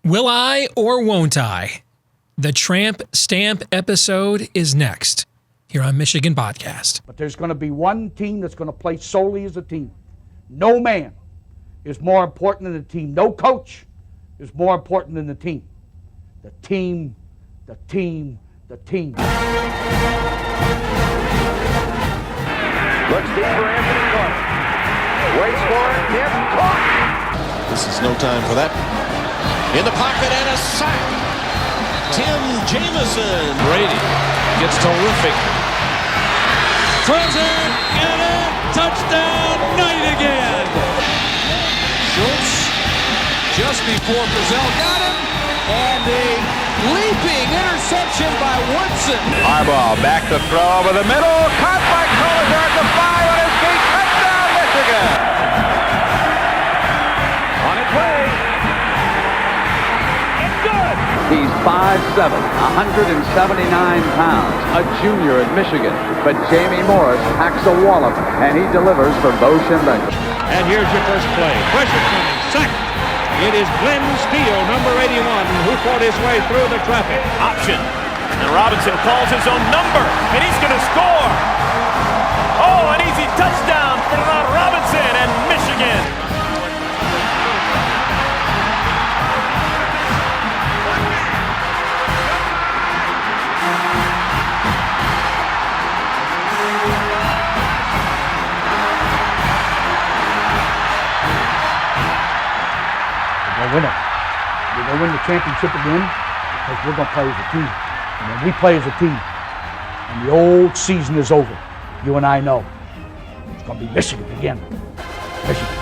Will I or won't I? The Tramp Stamp episode is next here on Michigan Podcast. But there's going to be one team that's going to play solely as a team. No man is more important than the team. No coach is more important than the team. The team, the team, the team. Looks deep for Anthony Clark. Waits for it. Hit. Caught. This is no time for that. In the pocket and a sack. Tim Jamison. Brady gets terrific. Throws it and a touchdown. Knight again. Schultz just before Brazil got him. And a leaping interception by Woodson. Arbor back to throw over the middle. Caught by Collier at the 5 on his feet. Touchdown, Michigan. On its way. It's good. He's 5'7", 179 pounds, a junior at Michigan. But Jamie Morris packs a wallop, and he delivers for Bo Schembechler. And here's your first play. Pressure coming. Sack. It is Glenn Steele, number 81, who fought his way through the traffic. Option. And Robinson calls his own number, and he's going to score. Oh, an easy touchdown for Robinson and Michigan. Win it. We're going to win the championship again because we're going to play as a team. And when we play as a team and the old season is over, you and I know it's going to be Michigan again. Michigan.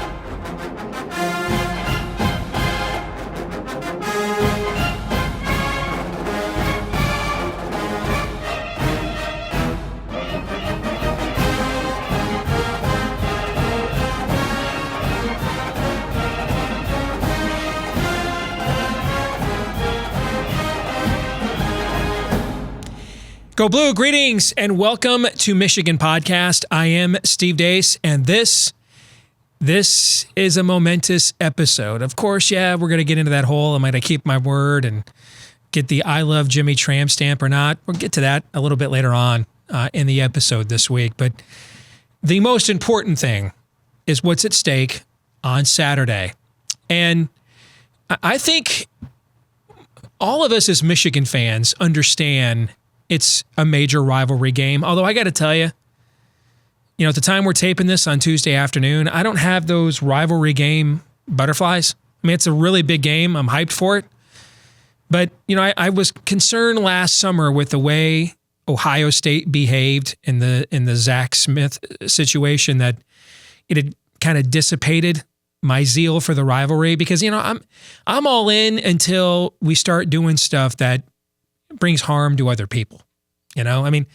Go Blue, greetings and welcome to Michigan Podcast. I am Steve Deace, and this is a momentous episode. Of course, we're going to get into that whole, am I going to keep my word and get the I Love Jimmy Tramp stamp or not? We'll get to that a little bit later on in the episode this week. But the most important thing is what's at stake on Saturday. And I think all of us as Michigan fans understand it's a major rivalry game. Although I got to tell you, at the time we're taping this on Tuesday afternoon, I don't have those rivalry game butterflies. I mean, it's a really big game. I'm hyped for it. But, I was concerned last summer with the way Ohio State behaved in the Zach Smith situation, that it had kind of dissipated my zeal for the rivalry, because, I'm all in until we start doing stuff that brings harm to other people. I mean,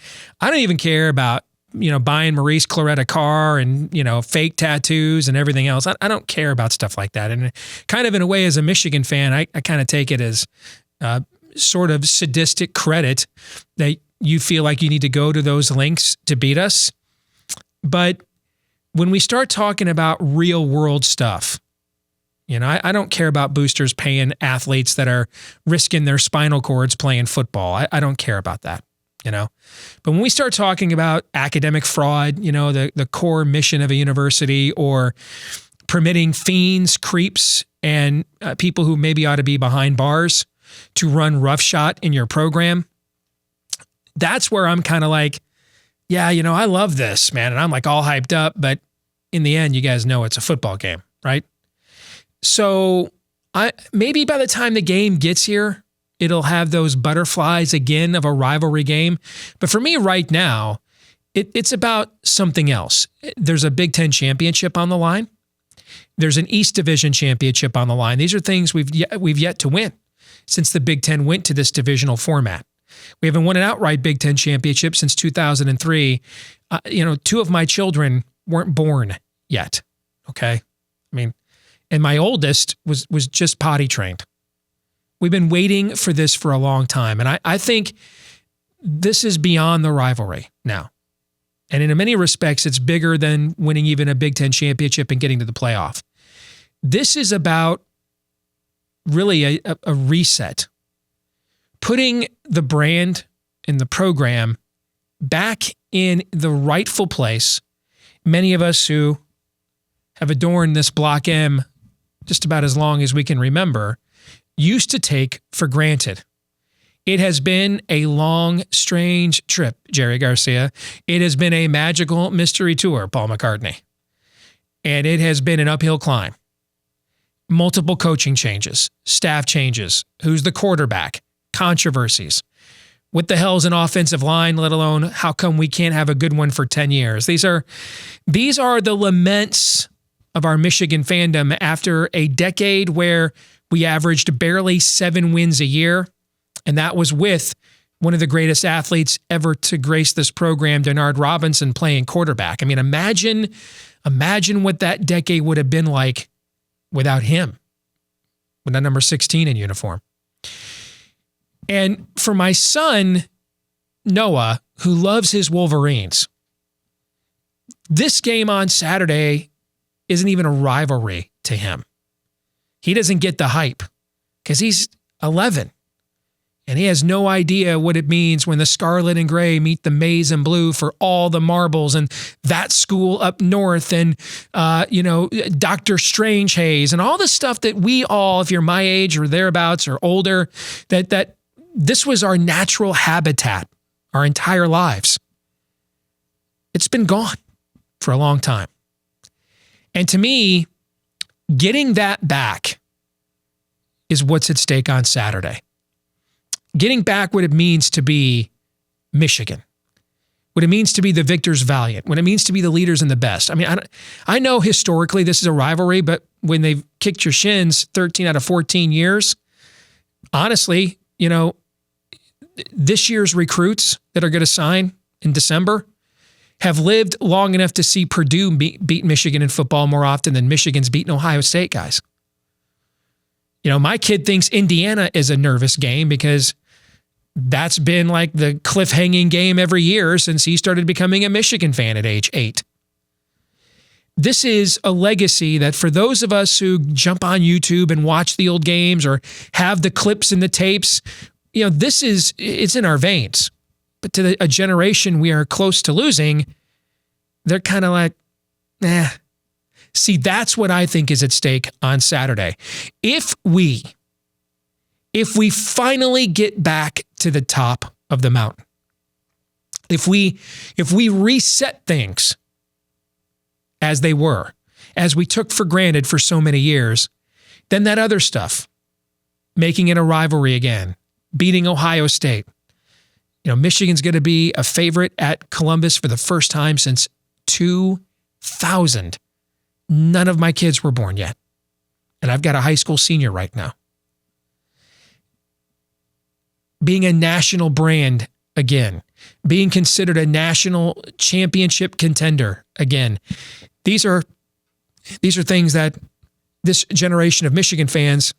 I don't even care about, buying Maurice Clarett a car and, fake tattoos and everything else. I don't care about stuff like that. And kind of in a way, as a Michigan fan, I kind of take it as sort of sadistic credit that you feel like you need to go to those lengths to beat us. But when we start talking about real world stuff, I don't care about boosters paying athletes that are risking their spinal cords playing football. I don't care about that, But when we start talking about academic fraud, the core mission of a university, or permitting fiends, creeps, and people who maybe ought to be behind bars to run roughshod in your program, that's where I'm kind of like, I love this, man. And I'm like all hyped up, but in the end, you guys know it's a football game, right? So maybe by the time the game gets here, it'll have those butterflies again of a rivalry game. But for me right now, it's about something else. There's a Big Ten championship on the line. There's an East Division championship on the line. These are things we've yet to win since the Big Ten went to this divisional format. We haven't won an outright Big Ten championship since 2003. Two of my children weren't born yet. Okay. I mean, and my oldest was just potty trained. We've been waiting for this for a long time. And I think this is beyond the rivalry now. And in many respects, it's bigger than winning even a Big Ten championship and getting to the playoff. This is about really a reset, putting the brand and the program back in the rightful place. Many of us who have adorned this Block M just about as long as we can remember used to take for granted. It has been a long, strange trip, Jerry Garcia. It has been a magical mystery tour, Paul McCartney. And it has been an uphill climb. Multiple coaching changes, staff changes, who's the quarterback, controversies. What the hell is an offensive line, let alone how come we can't have a good one for 10 years? These are the laments of our Michigan fandom after a decade where we averaged barely 7 wins a year. And that was with one of the greatest athletes ever to grace this program, Denard Robinson, playing quarterback. I mean, imagine what that decade would have been like without him, with that number 16 in uniform. And for my son, Noah, who loves his Wolverines, this game on Saturday isn't even a rivalry to him. He doesn't get the hype because he's 11. And he has no idea what it means when the scarlet and gray meet the maize and blue for all the marbles and that school up north and, Dr. Strange Hayes and all the stuff that we all, if you're my age or thereabouts or older, that this was our natural habitat our entire lives. It's been gone for a long time. And to me, getting that back is what's at stake on Saturday. Getting back what it means to be Michigan, what it means to be the victors valiant, what it means to be the leaders and the best. I mean, I know historically this is a rivalry, but when they've kicked your shins 13 out of 14 years, honestly, this year's recruits that are going to sign in December have lived long enough to see Purdue beat Michigan in football more often than Michigan's beaten Ohio State guys. My kid thinks Indiana is a nervous game because that's been like the cliff-hanging game every year since he started becoming a Michigan fan at age 8. This is a legacy that for those of us who jump on YouTube and watch the old games or have the clips and the tapes, it's in our veins. But to a generation we are close to losing, they're kind of like, nah. See, that's what I think is at stake on Saturday. If we finally get back to the top of the mountain, if we reset things as they were, as we took for granted for so many years, then that other stuff, making it a rivalry again, beating Ohio State, Michigan's going to be a favorite at Columbus for the first time since 2000. None of my kids were born yet. And I've got a high school senior right now. Being a national brand again. Being considered a national championship contender again. These are things that this generation of Michigan fans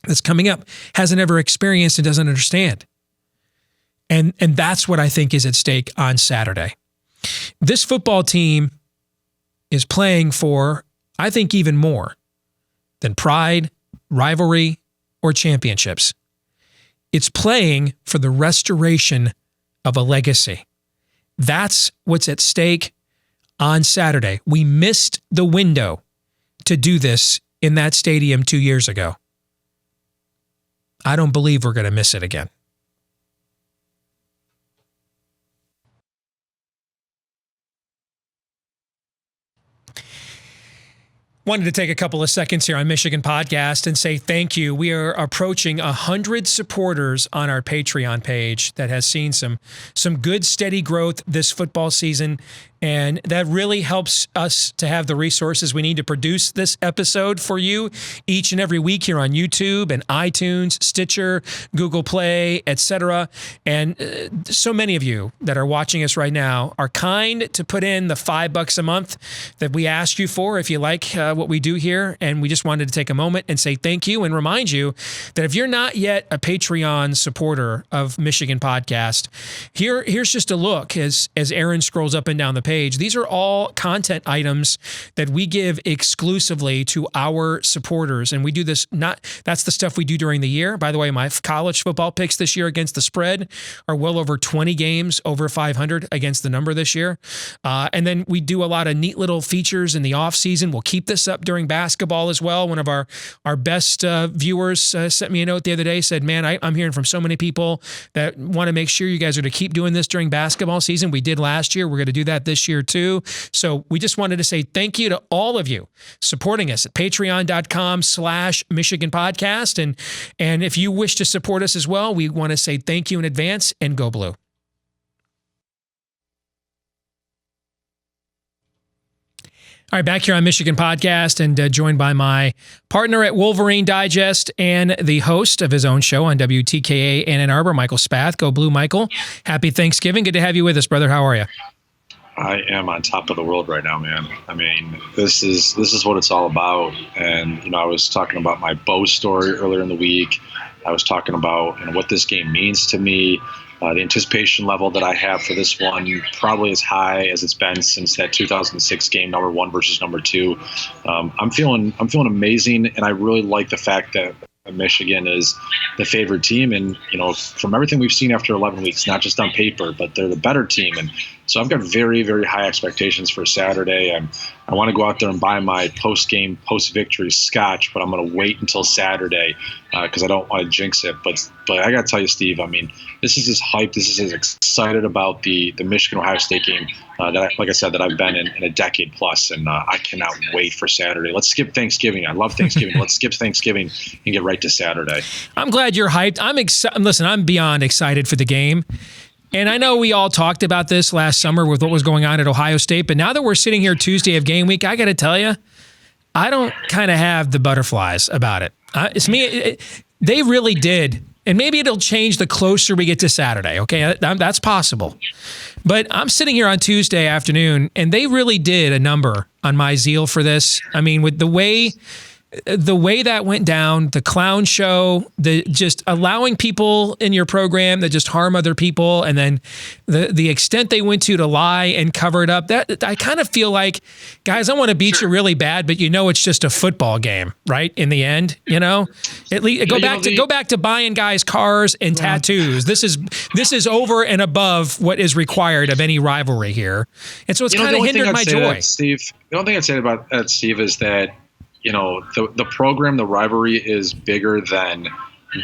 that's coming up hasn't ever experienced and doesn't understand. And that's what I think is at stake on Saturday. This football team is playing for, I think, even more than pride, rivalry, or championships. It's playing for the restoration of a legacy. That's what's at stake on Saturday. We missed the window to do this in that stadium 2 years ago. I don't believe we're going to miss it again. Wanted to take a couple of seconds here on Michigan Podcast and say thank you. We are approaching 100 supporters on our Patreon page that has seen some good, steady growth this football season. And that really helps us to have the resources we need to produce this episode for you each and every week here on YouTube and iTunes, Stitcher, Google Play, etc. And so many of you that are watching us right now are kind to put in the $5 a month that we ask you for if you like what we do here. And we just wanted to take a moment and say thank you and remind you that if you're not yet a Patreon supporter of Michigan Podcast, here's just a look as Aaron scrolls up and down the page. These are all content items that we give exclusively to our supporters. And we do this, that's the stuff we do during the year. By the way, my college football picks this year against the spread are well over 20 games over 500 against the number this year. And then we do a lot of neat little features in the off season. We'll keep this up during basketball as well. One of our best viewers sent me a note the other day, said, man, I'm hearing from so many people that want to make sure you guys are to keep doing this during basketball season. We did last year. We're going to do that this year too. So we just wanted to say thank you to all of you supporting us at patreon.com/Michigan Podcast. And if you wish to support us as well, we want to say thank you in advance, and go Blue. All right, back here on Michigan Podcast, and joined by my partner at Wolverine Digest and the host of his own show on WTKA in Ann Arbor, Michael Spath. Go Blue, Michael. Happy Thanksgiving. Good to have you with us, brother. How are you? I am on top of the world right now, man. I mean, this is what it's all about. And, I was talking about my Bo story earlier in the week. I was talking about what this game means to me. The anticipation level that I have for this one probably as high as it's been since that 2006 game, number 1 versus number 2. I'm feeling amazing, and I really like the fact that Michigan is the favored team, and from everything we've seen after 11 weeks, not just on paper, but they're the better team. And so I've got very, very high expectations for Saturday. I want to go out there and buy my post-game, post-victory scotch, but I'm going to wait until Saturday because I don't want to jinx it. But I got to tell you, Steve, I mean, this is as hyped, this is as excited about the Michigan-Ohio State game that I've been in a decade plus, and I cannot wait for Saturday. Let's skip Thanksgiving. I love Thanksgiving. Let's skip Thanksgiving and get right to Saturday. I'm glad you're hyped. Listen, I'm beyond excited for the game. And I know we all talked about this last summer with what was going on at Ohio State, but now that we're sitting here Tuesday of game week, I got to tell you, I don't kind of have the butterflies about it. It's me. They really did. And maybe it'll change the closer we get to Saturday. Okay, that's possible. But I'm sitting here on Tuesday afternoon, and they really did a number on my zeal for this. I mean, with the way that went down, the clown show, the just allowing people in your program that just harm other people, and then the extent they went to lie and cover it up, that I kind of feel like, guys, I want to beat you really bad, but it's just a football game, right? In the end, at least go back to buying guys cars and tattoos. This is over and above what is required of any rivalry here, and so it's kind of hindered my joy. Steve, the only thing I'd say about that, Steve, is that the program, the rivalry is bigger than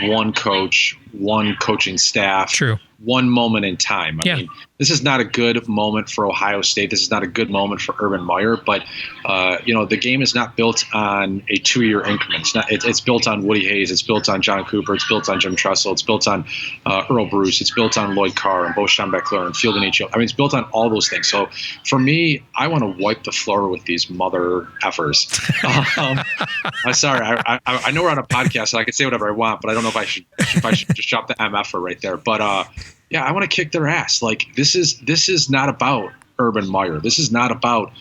one coach, one coaching staff, True. One moment in time. I Yeah. mean, this is not a good moment for Ohio State. This is not a good moment for Urban Meyer. But the game is not built on a 2-year increment. It's built on Woody Hayes. It's built on John Cooper. It's built on Jim Tressel. It's built on Earl Bruce. It's built on Lloyd Carr and Bo Schembechler and Field and H.O. I mean, it's built on all those things. So for me, I want to wipe the floor with these mother effers. I'm sorry. I know we're on a podcast and I can say whatever I want, but I don't know if I should just drop the MFer right there. But yeah, I want to kick their ass. Like this is not about Urban Meyer. This is not about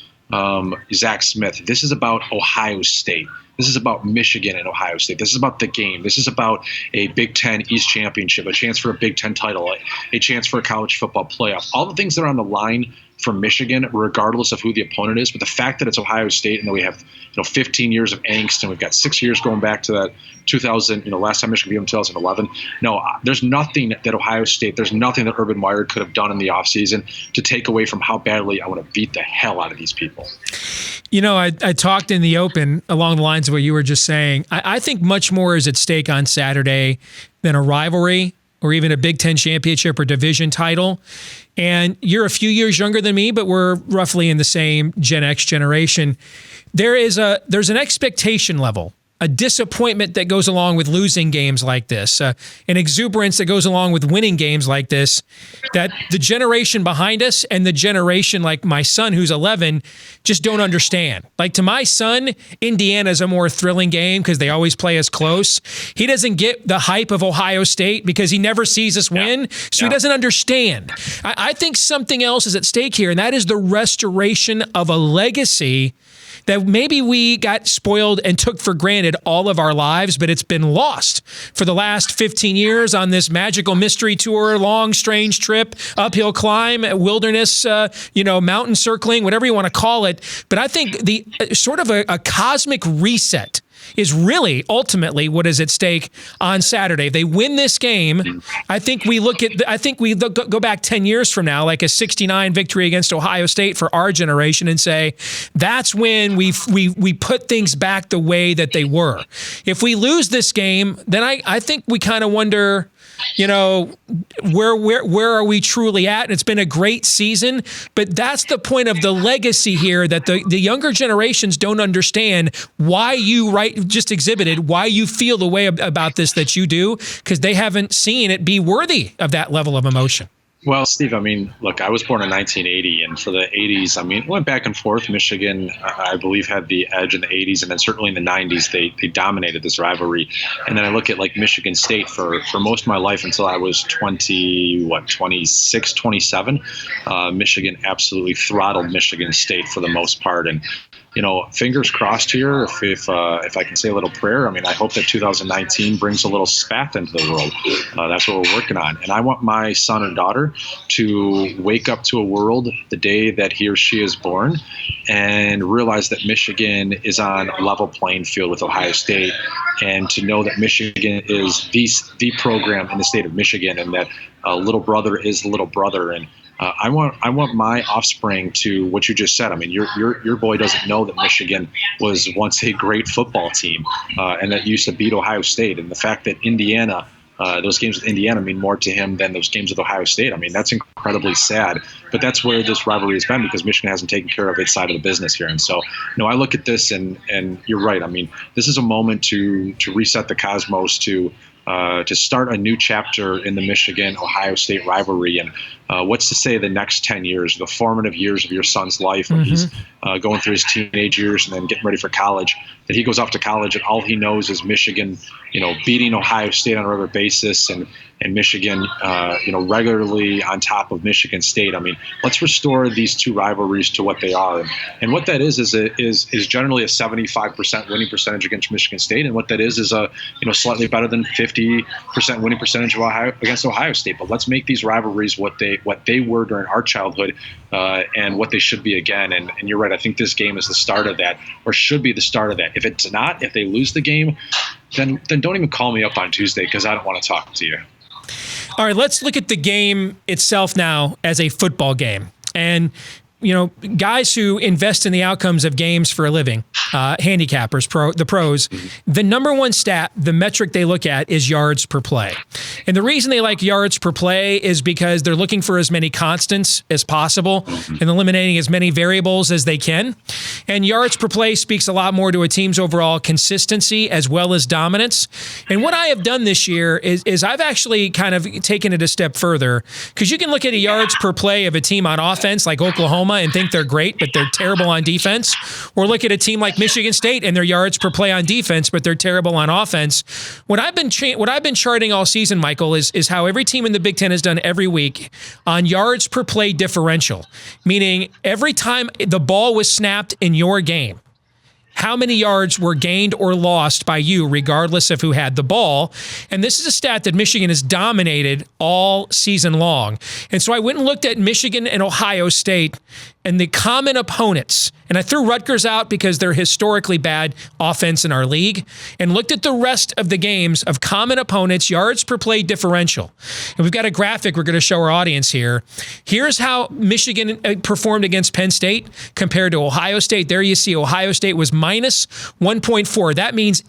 Zach Smith. This is about Ohio State. This is about Michigan and Ohio State. This is about the game. This is about a Big Ten East Championship, a chance for a Big Ten title, a chance for a college football playoff. All the things that are on the line for Michigan, regardless of who the opponent is. But the fact that it's Ohio State and that we have 15 years of angst and we've got 6 years going back to that 2000, last time Michigan beat them 2011. No, there's nothing that Ohio State, there's nothing that Urban Meyer could have done in the offseason to take away from how badly I want to beat the hell out of these people. I talked in the open along the lines of what you were just saying. I think much more is at stake on Saturday than a rivalry or even a Big Ten championship or division title. And you're a few years younger than me, but we're roughly in the same Gen X generation. There's an expectation level, a disappointment that goes along with losing games like this, an exuberance that goes along with winning games like this, that the generation behind us and the generation like my son who's 11 just don't understand. Like to my son, Indiana's a more thrilling game because they always play us close. He doesn't get the hype of Ohio State because he never sees us win, so he doesn't understand. I think something else is at stake here, and that is the restoration of a legacy that maybe we got spoiled and took for granted all of our lives, but it's been lost for the last 15 years on this magical mystery tour, long, strange trip, uphill climb, wilderness, mountain circling, whatever you want to call it. But I think the sort of a cosmic reset is really ultimately what is at stake on Saturday. If they win this game, I think we go back 10 years from now, like a 69 victory against Ohio State for our generation, and say that's when we put things back the way that they were. If we lose this game, then I think we kind of wonder, where are we truly at? And it's been a great season, but that's the point of the legacy here, that the younger generations don't understand why you just exhibited, why you feel the way about this that you do, because they haven't seen it be worthy of that level of emotion. Well, Steve, look, I was born in 1980, and for the 80s, it went back and forth. Michigan, I believe, had the edge in the 80s, and then certainly in the 90s, they dominated this rivalry. And then I look at Michigan State for most of my life until I was 26, 27. Michigan absolutely throttled Michigan State for the most part, and fingers crossed here. If I can say a little prayer, I hope that 2019 brings a little Spath into the world. That's what we're working on. And I want my son or daughter to wake up to a world the day that he or she is born and realize that Michigan is on a level playing field with Ohio State, and to know that Michigan is the program in the state of Michigan, and that little brother is the little brother. And I want my offspring to what you just said. Your boy doesn't know that Michigan was once a great football team, and that used to beat Ohio State. And the fact that Indiana, those games with Indiana mean more to him than those games with Ohio State. That's incredibly sad. But that's where this rivalry has been, because Michigan hasn't taken care of its side of the business here. And so, I look at this and you're right. This is a moment to reset the cosmos, to start a new chapter in the Michigan-Ohio State rivalry. And what's to say the next 10 years, the formative years of your son's life, when he's going through his teenage years and then getting ready for college, that he goes off to college and all he knows is Michigan, beating Ohio State on a regular basis, and Michigan, regularly on top of Michigan State. Let's restore these two rivalries to what they are. And what that is generally a 75% winning percentage against Michigan State. And what that is a, slightly better than 50% winning percentage against Ohio State. But let's make these rivalries what they were during our childhood, and what they should be again. And you're right. I think this game is the start of that, or should be the start of that. If it's not, if they lose the game, then don't even call me up on Tuesday, because I don't want to talk to you. All right, let's look at the game itself now as a football game. And, guys who invest in the outcomes of games for a living, handicappers, the pros, the number one stat, the metric they look at is yards per play. And the reason they like yards per play is because they're looking for as many constants as possible and eliminating as many variables as they can. And yards per play speaks a lot more to a team's overall consistency as well as dominance. And what I have done this year is I've actually kind of taken it a step further, because you can look at a yards per play of a team on offense like Oklahoma and think they're great, but they're terrible on defense. Or look at a team like Michigan State and their yards per play on defense, but they're terrible on offense. What I've been charting all season, Michael, is how every team in the Big Ten has done every week on yards per play differential, meaning every time the ball was snapped in your game, how many yards were gained or lost by you, regardless of who had the ball. And this is a stat that Michigan has dominated all season long. And so I went and looked at Michigan and Ohio State and the common opponents. And I threw Rutgers out because they're historically bad offense in our league, and looked at the rest of the games of common opponents, yards per play differential. And we've got a graphic we're going to show our audience here. Here's how Michigan performed against Penn State compared to Ohio State. There you see Ohio State was minus 1.4. That means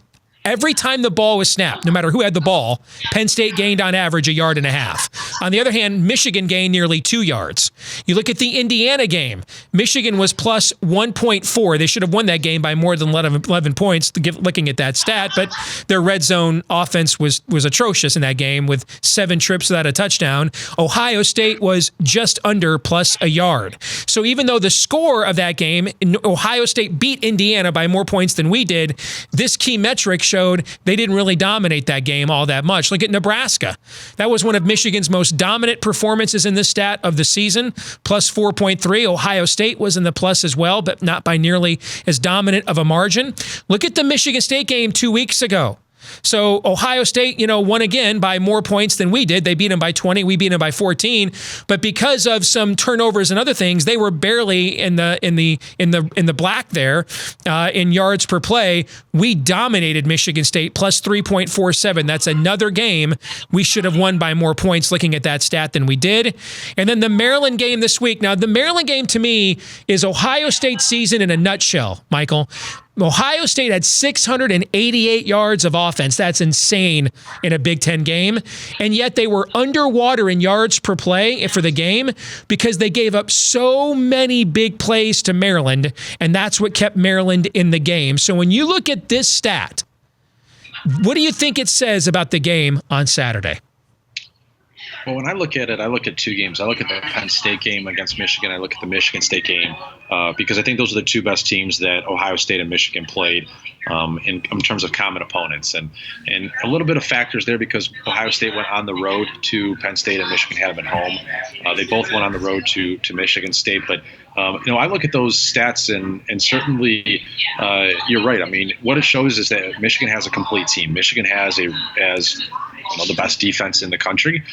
every time the ball was snapped, no matter who had the ball, Penn State gained on average 1.5 yards. On the other hand, Michigan gained nearly 2 yards. You look at the Indiana game, Michigan was plus 1.4. They should have won that game by more than 11 points, looking at that stat, but their red zone offense was atrocious in that game with 7 trips without a touchdown. Ohio State was just under plus 1 yard. So even though the score of that game, Ohio State beat Indiana by more points than we did, this key metric showed they didn't really dominate that game all that much. Look at Nebraska. That was one of Michigan's most dominant performances in this stat of the season, plus 4.3. Ohio State was in the plus as well, but not by nearly as dominant of a margin. Look at the Michigan State game 2 weeks ago. So Ohio State, won again by more points than we did. They beat them by 20. We beat them by 14. But because of some turnovers and other things, they were barely in the black there in yards per play. We dominated Michigan State plus 3.47. That's another game we should have won by more points looking at that stat than we did. And then the Maryland game this week. Now, the Maryland game to me is Ohio State's season in a nutshell, Michael. Ohio State had 688 yards of offense. That's insane in a Big Ten game. And yet they were underwater in yards per play for the game because they gave up so many big plays to Maryland, and that's what kept Maryland in the game. So when you look at this stat, what do you think it says about the game on Saturday? Well, when I look at it, I look at two games. I look at the Penn State game against Michigan. I look at the Michigan State game because I think those are the two best teams that Ohio State and Michigan played in terms of common opponents. And a little bit of factors there because Ohio State went on the road to Penn State and Michigan had them at home. They both went on the road to Michigan State. But, I look at those stats and certainly you're right. I mean, what it shows is that Michigan has a complete team. Michigan has the best defense in the country.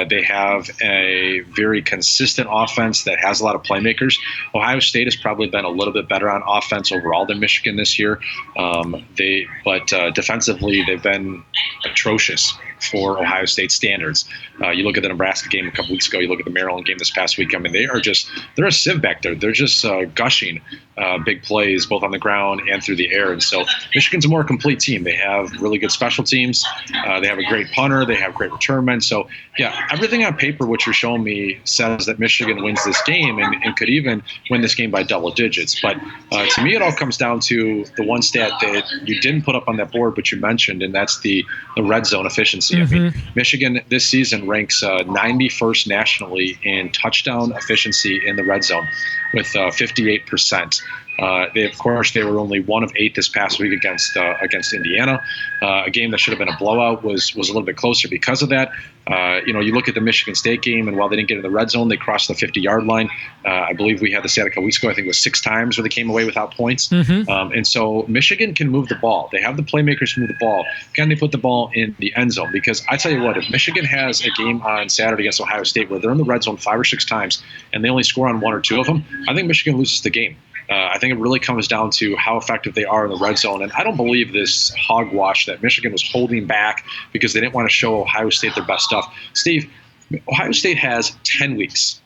They have a very consistent offense that has a lot of playmakers. Ohio State has probably been a little bit better on offense overall than Michigan this year. But defensively, they've been atrocious for Ohio State standards. You look at the Nebraska game a couple weeks ago, you look at the Maryland game this past week. I mean, they're a sieve back there. They're just gushing big plays both on the ground and through the air. And so Michigan's a more complete team. They have really good special teams. They have a great punter. They have great return men. So, yeah, everything on paper, what you're showing me, says that Michigan wins this game and could even win this game by double digits. But to me, it all comes down to the one stat that you didn't put up on that board, but you mentioned, and that's the red zone efficiency. I mean, Michigan this season ranks 91st nationally in touchdown efficiency in the red zone with 58%. They were only 1 of 8 this past week against Indiana. A game that should have been a blowout was a little bit closer because of that. You look at the Michigan State game, and while they didn't get in the red zone, they crossed the 50-yard line. I believe we had the stat a couple weeks ago. I think it was 6 times where they came away without points. And so Michigan can move the ball. They have the playmakers to move the ball. Can they put the ball in the end zone? Because I tell you what, if Michigan has a game on Saturday against Ohio State where they're in the red zone 5 or 6 times and they only score on 1 or 2 of them, I think Michigan loses the game. I think it really comes down to how effective they are in the red zone. And I don't believe this hogwash that Michigan was holding back because they didn't want to show Ohio State their best stuff. Steve, Ohio State has 10 weeks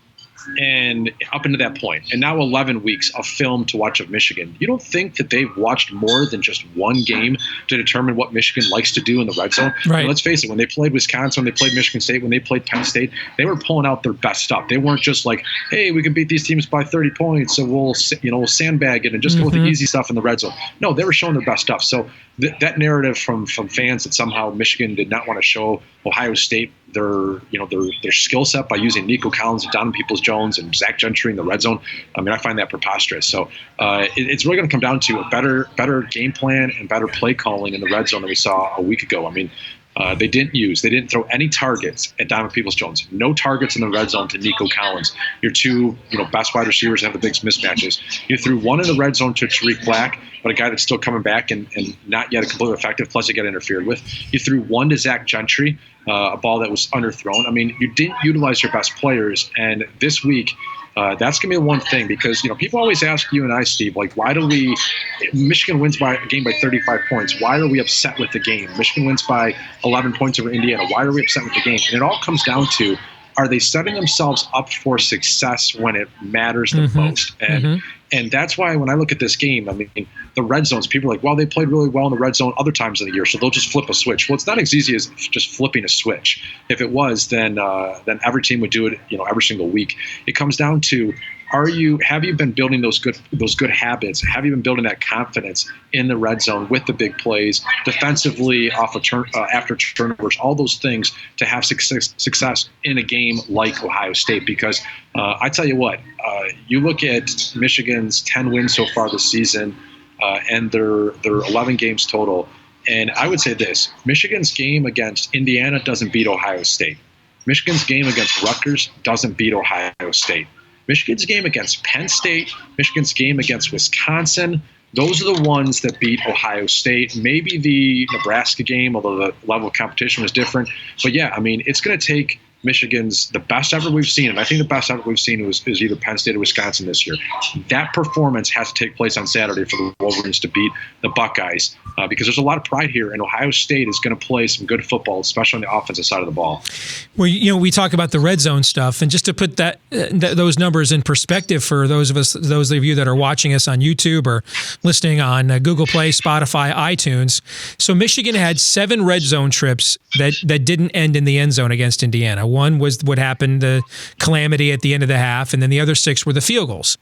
and up into that point, and now 11 weeks of film to watch of Michigan. You don't think that they've watched more than just one game to determine what Michigan likes to do in the red zone? Right. I mean, let's face it, when they played Wisconsin, when they played Michigan State, when they played Penn State, they were pulling out their best stuff. They weren't just like, hey, we can beat these teams by 30 points, so we'll sandbag it and just go with the easy stuff in the red zone. No, they were showing their best stuff. So that narrative from fans that somehow Michigan did not want to show Ohio State their skill set by using Nico Collins and Donovan Peoples-Jones and Zach Gentry in the red zone. I mean, I find that preposterous. So it's really going to come down to a better game plan and better play calling in the red zone than we saw a week ago. I mean, they didn't throw any targets at Donovan Peoples-Jones. No targets in the red zone to Nico Collins. Your two best wide receivers have the biggest mismatches. You threw 1 in the red zone to Tariq Black, but a guy that's still coming back and not yet completely effective, plus he got interfered with. You threw 1 to Zach Gentry, a ball that was underthrown. I mean, you didn't utilize your best players, and this week that's going to be the one thing because, people always ask you and I, Steve, like, Michigan wins by a game by 35 points. Why are we upset with the game? Michigan wins by 11 points over Indiana. Why are we upset with the game? And it all comes down to, are they setting themselves up for success when it matters the most? And that's why when I look at this game, I mean, the red zones, people are like, well, they played really well in the red zone other times of the year, so they'll just flip a switch. Well, it's not as easy as just flipping a switch. If it was, then every team would do it, every single week. It comes down to, have you been building those good habits? Have you been building that confidence in the red zone with the big plays, defensively after turnovers, all those things to have success in a game like Ohio State? Because I tell you what, you look at Michigan's 10 wins so far this season and their 11 games total. And I would say this: Michigan's game against Indiana doesn't beat Ohio State. Michigan's game against Rutgers doesn't beat Ohio State. Michigan's game against Penn State, Michigan's game against Wisconsin, those are the ones that beat Ohio State. Maybe the Nebraska game, although the level of competition was different. But yeah, I mean, it's going to take Michigan's the best ever we've seen, and I think the best ever we've seen is either Penn State or Wisconsin this year. That performance has to take place on Saturday for the Wolverines to beat the Buckeyes, because there's a lot of pride here, and Ohio State is going to play some good football, especially on the offensive side of the ball. Well, we talk about the red zone stuff, and just to put those numbers in perspective for those of you that are watching us on YouTube or listening on Google Play, Spotify, iTunes. So Michigan had 7 red zone trips that didn't end in the end zone against Indiana. One was what happened, the calamity at the end of the half, and then the other 6 were the field goals.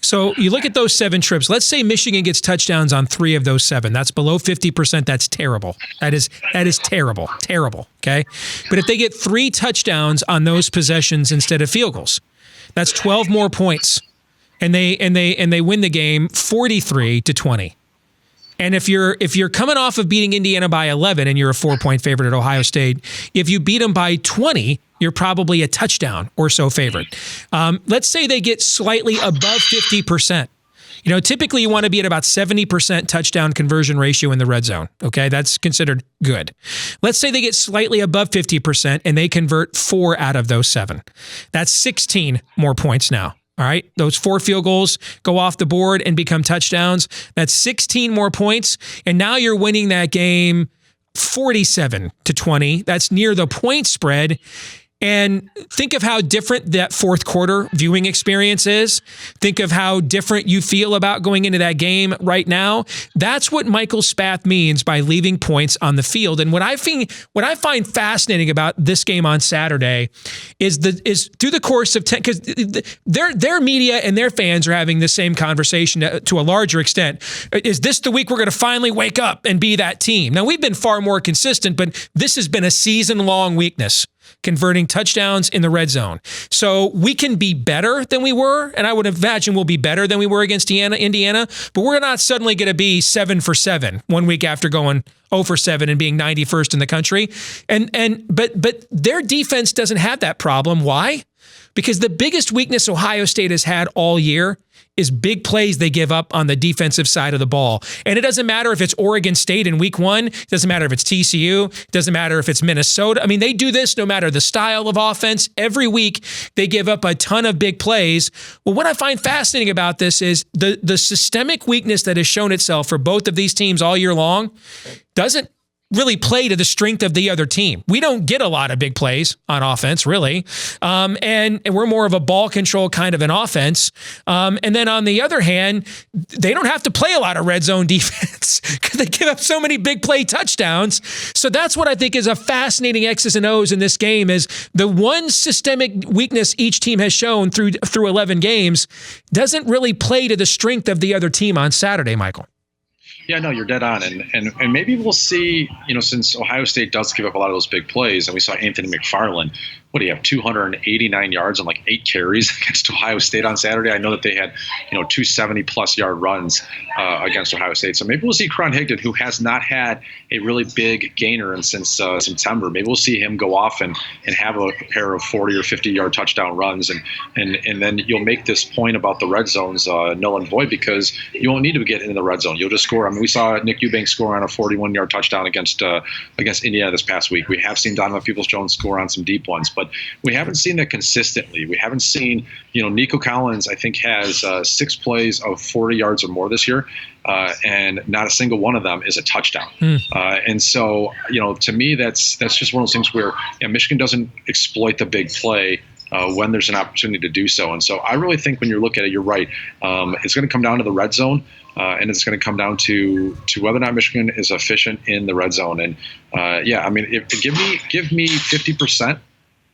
So you look at those 7 trips. Let's say Michigan gets touchdowns on 3 of those 7. That's below 50%. That's terrible. That is terrible. Terrible. Okay. But if they get 3 touchdowns on those possessions instead of field goals, that's 12 more points, and they win the game 43-20. And if you're coming off of beating Indiana by 11 and you're a 4-point favorite at Ohio State, if you beat them by 20, you're probably a touchdown or so favorite. Let's say they get slightly above 50%. Typically you want to be at about 70% touchdown conversion ratio in the red zone. Okay, that's considered good. Let's say they get slightly above 50% and they convert 4 out of those 7. That's 16 more points now. All right, those 4 field goals go off the board and become touchdowns. That's 16 more points, and now you're winning that game 47-20. That's near the point spread. And think of how different that fourth quarter viewing experience is. Think of how different you feel about going into that game right now. That's what Michael Spath means by leaving points on the field. And what I find fascinating about this game on Saturday is through the course of 10, because their media and their fans are having the same conversation to a larger extent. Is this the week we're going to finally wake up and be that team? Now, we've been far more consistent, but this has been a season-long weakness, converting touchdowns in the red zone. So we can be better than we were, and I would imagine we'll be better than we were against Indiana, but we're not suddenly going to be 7 for 7 one week after going 0 for 7 and being 91st in the country. But their defense doesn't have that problem. Why? Because the biggest weakness Ohio State has had all year is big plays they give up on the defensive side of the ball. And it doesn't matter if it's Oregon State in week 1. It doesn't matter if it's TCU. It doesn't matter if it's Minnesota. I mean, they do this no matter the style of offense. Every week, they give up a ton of big plays. Well, what I find fascinating about this is the systemic weakness that has shown itself for both of these teams all year long doesn't really play to the strength of the other team. We don't get a lot of big plays on offense, really. And we're more of a ball control kind of an offense. And then on the other hand, they don't have to play a lot of red zone defense because they give up so many big play touchdowns. So that's what I think is a fascinating X's and O's in this game, is the one systemic weakness each team has shown through 11 games doesn't really play to the strength of the other team on Saturday, Michael. Yeah, no, you're dead on. And maybe we'll see, since Ohio State does give up a lot of those big plays, and we saw Anthony McFarland, what do you have, 289 yards on like 8 carries against Ohio State on Saturday? I know that they had, 270-plus yard runs against Ohio State. So maybe we'll see Cron Higdon, who has not had a really big gainer since September. Maybe we'll see him go off and have a pair of 40 or 50-yard touchdown runs. And then you'll make this point about the red zones null and void, because you won't need to get into the red zone. You'll just score. I mean, we saw Nick Eubanks score on a 41-yard touchdown against Indiana this past week. We have seen Donovan Peoples-Jones score on some deep ones, but we haven't seen that consistently. We haven't seen, Nico Collins, I think, has 6 plays of 40 yards or more this year, and not a single one of them is a touchdown. And so, to me, that's just one of those things where Michigan doesn't exploit the big play when there's an opportunity to do so. And so I really think when you look at it, you're right. It's going to come down to the red zone, and it's going to come down to whether or not Michigan is efficient in the red zone. And give me 50%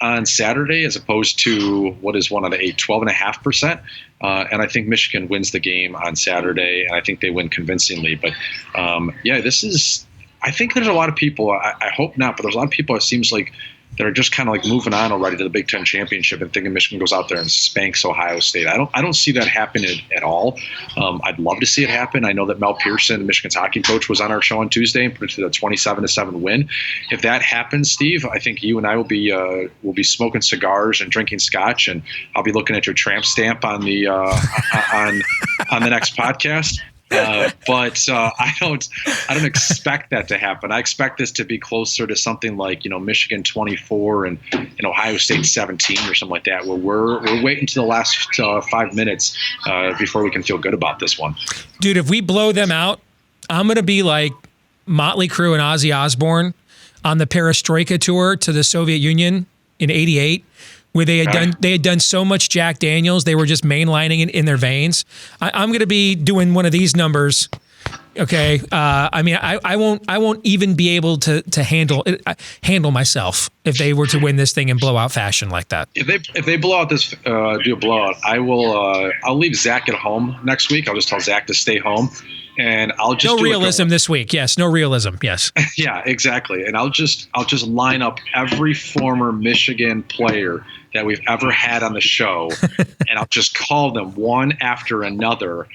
on Saturday as opposed to what is 1 out of 8, 12.5%. And I think Michigan wins the game on Saturday, and I think they win convincingly. But I think there's a lot of people, I hope not, but there's a lot of people, it seems like, that are just kind of like moving on already to the Big Ten championship and thinking Michigan goes out there and spanks Ohio State. I don't see that happening at all. I'd love to see it happen. I know that Mel Pearson, Michigan's hockey coach, was on our show on Tuesday and predicted a 27-7 win. If that happens, Steve, I think you and I will be smoking cigars and drinking scotch, and I'll be looking at your Tramp stamp on the on the next podcast. But I don't expect that to happen. I expect this to be closer to something like, Michigan 24 and Ohio State 17 or something like that, where we're waiting to the last 5 minutes before we can feel good about this one. Dude, if we blow them out, I'm going to be like Motley Crue and Ozzy Osbourne on the Perestroika tour to the Soviet Union in '88. Where they had done so much Jack Daniels, they were just mainlining it in their veins. I'm going to be doing one of these numbers. Okay, I won't even be able to handle myself if they were to win this thing in blowout fashion like that. If they blow out this do a blowout, I'll leave Zach at home next week. I'll just tell Zach to stay home. And I'll just no realism this week. Yes, no realism. Yes. Yeah, exactly. And I'll just line up every former Michigan player that we've ever had on the show, and I'll just call them one after another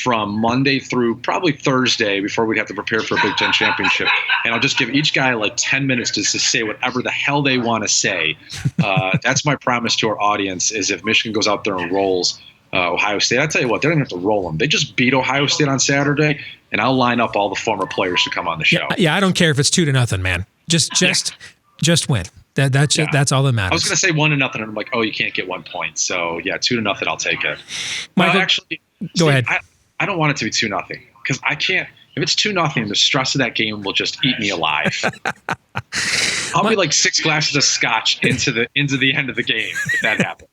from Monday through probably Thursday before we'd have to prepare for a Big Ten championship. And I'll just give each guy like 10 minutes to say whatever the hell they want to say. That's my promise to our audience, is if Michigan goes out there and rolls Ohio State, I tell you what, they're going to have to roll them. They just beat Ohio State on Saturday, and I'll line up all the former players to come on the show. Yeah, I don't care if it's 2-0, man. Just win. That's all that matters. I was going to say 1-0, and I'm like, oh, you can't get 1 point. So yeah, 2-0, I'll take it. Michael, actually, go ahead. I don't want it to be 2-0 because I can't. If it's 2-0, the stress of that game will just eat me alive. I'll be like 6 glasses of scotch into the end of the game if that happens.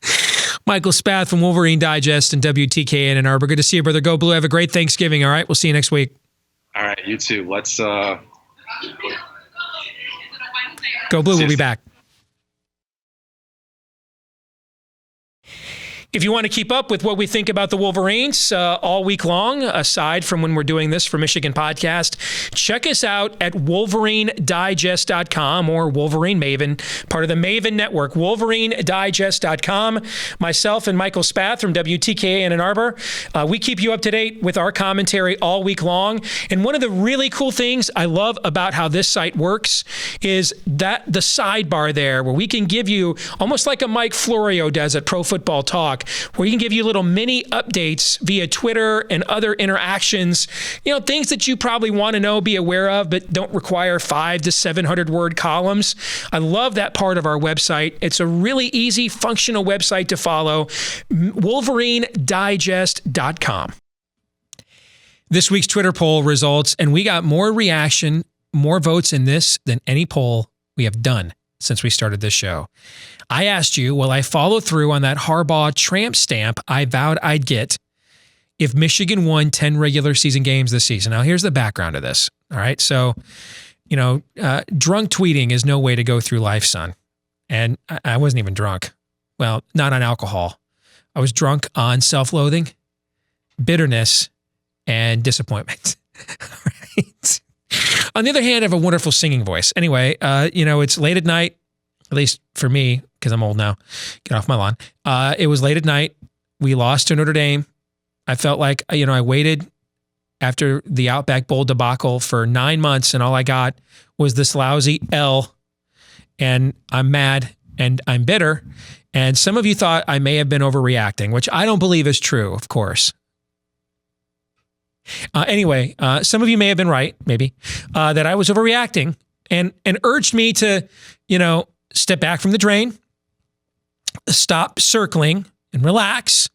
Michael Spath from Wolverine Digest and WTKA in Ann Arbor. Good to see you, brother. Go Blue. Have a great Thanksgiving. All right, we'll see you next week. All right, you too. Let's Go Blue. We'll be back. If you want to keep up with what we think about the Wolverines all week long, aside from when we're doing this for Michigan Podcast, check us out at WolverineDigest.com or Wolverine Maven, part of the Maven Network, WolverineDigest.com. Myself and Michael Spath from WTKA in Ann Arbor, we keep you up to date with our commentary all week long. And one of the really cool things I love about how this site works is that the sidebar there where we can give you, almost like a Mike Florio does at Pro Football Talk, where you can give you little mini updates via Twitter and other interactions, things that you probably want to know, be aware of, but don't require 500 to 700 word columns. I love that part of our website. It's a really easy, functional website to follow, WolverineDigest.com. This week's Twitter poll results, and we got more reaction, more votes in this than any poll we have done since we started this show. I asked you, will I follow through on that Harbaugh tramp stamp I vowed I'd get if Michigan won 10 regular season games this season? Now, here's the background of this. All right. So, drunk tweeting is no way to go through life, son. And I wasn't even drunk. Well, not on alcohol. I was drunk on self-loathing, bitterness, and disappointment. Right. On the other hand, I have a wonderful singing voice. Anyway, it's late at night, at least for me, because I'm old now. Get off my lawn. It was late at night. We lost to Notre Dame. I felt like, I waited after the Outback Bowl debacle for 9 months, and all I got was this lousy L. And I'm mad and I'm bitter. And some of you thought I may have been overreacting, which I don't believe is true, of course. Anyway, some of you may have been right, maybe, that I was overreacting and urged me to, step back from the drain, stop circling and relax,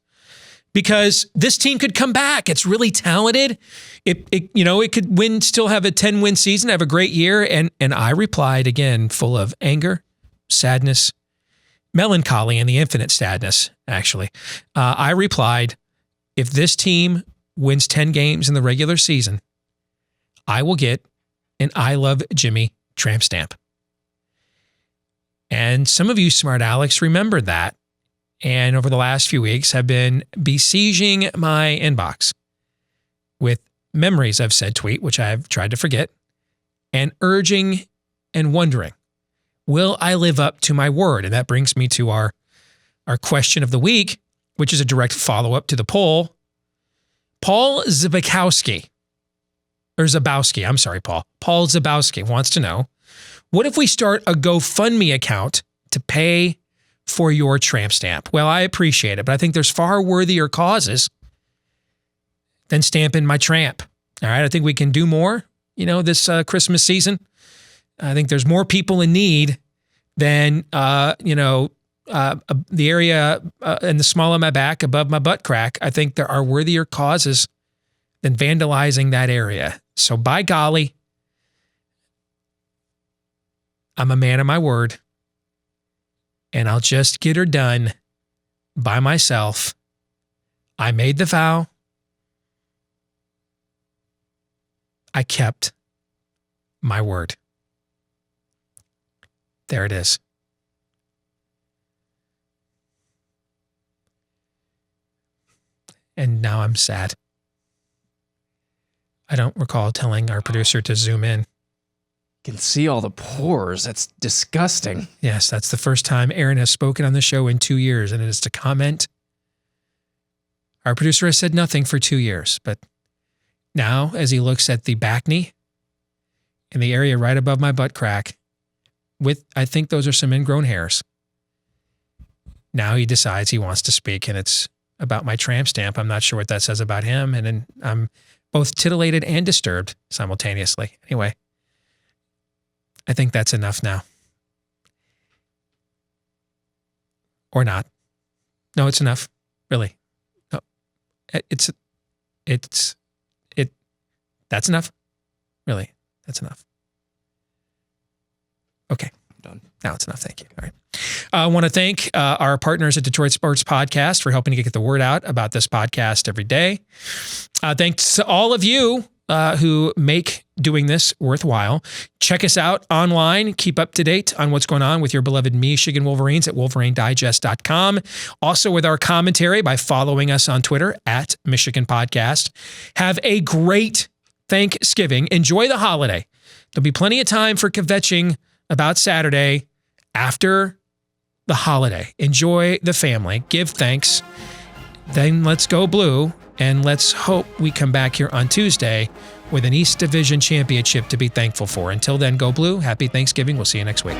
because this team could come back. It's really talented. It could still have a 10-win season, have a great year. And I replied again, full of anger, sadness, melancholy, and the infinite sadness, actually. I replied, if this team wins 10 games in the regular season, I will get an I Love Jimmy tramp stamp. And some of you smart Alex remembered that, and over the last few weeks have been besieging my inbox with memories of said tweet, which I've tried to forget, and urging and wondering Will I live up to my word? And that brings me to our question of the week, which is a direct follow-up to the poll. Paul Zabowski, Paul Zabowski wants to know, what if we start a GoFundMe account to pay for your tramp stamp? Well, I appreciate it, but I think there's far worthier causes than stamping my tramp. All right, I think we can do more, this Christmas season. I think there's more people in need than, the area in the small of my back above my butt crack. I think there are worthier causes than vandalizing that area. So by golly, I'm a man of my word, and I'll just get her done by myself. I made the vow. I kept my word. There it is. And now I'm sad. I don't recall telling our producer to zoom in. You can see all the pores. That's disgusting. Yes, that's the first time Aaron has spoken on the show in 2 years, and it is to comment. Our producer has said nothing for 2 years, but now as he looks at the back knee and the area right above my butt crack, I think those are some ingrown hairs. Now he decides he wants to speak, and it's about my tramp stamp. I'm not sure what that says about him, and then I'm both titillated and disturbed simultaneously. Anyway, I think that's enough now. Or not. No, it's enough. Really. No. That's enough. Really. That's enough. Okay. Done. Now it's enough. Thank you. All right. I want to thank our partners at Detroit Sports Podcast for helping to get the word out about this podcast every day. Thanks to all of you who make doing this worthwhile. Check us out online. Keep up to date on what's going on with your beloved Michigan Wolverines at WolverineDigest.com. Also with our commentary by following us on Twitter at Michigan Podcast. Have a great Thanksgiving. Enjoy the holiday. There'll be plenty of time for kvetching about Saturday after the holiday. Enjoy the family. Give thanks. Then let's go blue, and let's hope we come back here on Tuesday with an East Division championship to be thankful for. Until then, go blue. Happy Thanksgiving. We'll see you next week.